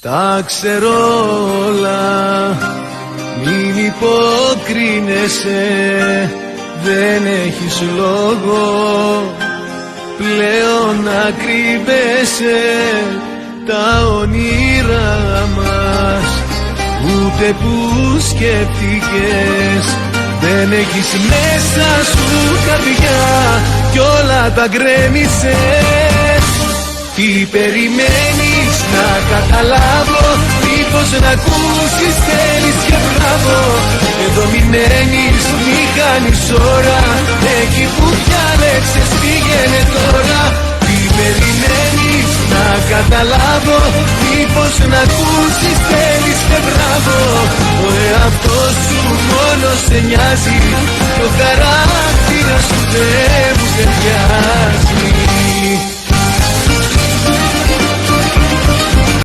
Τα ξέρω όλα, μην υποκρίνεσαι, δεν έχεις λόγο πλέον να κρύβεσαι. Τα όνειρά μας ούτε που σκέφτηκες, δεν έχεις μέσα σου καρδιά κι όλα τα γκρέμισες. Τι περιμένεις να καταλάβω, μήπως να ακούσεις θέλεις και μπράβο. Εδώ μη μένεις, μη χάνεις ώρα, εκεί που διάλεξες πήγαινε τώρα. Τι περιμένεις να καταλάβω, μήπως να ακούσεις θέλεις και μπράβο. Ο εαυτός σου μόνο σε νοιάζει, το χαρακτήρα σου δεν μου ταιριάζει.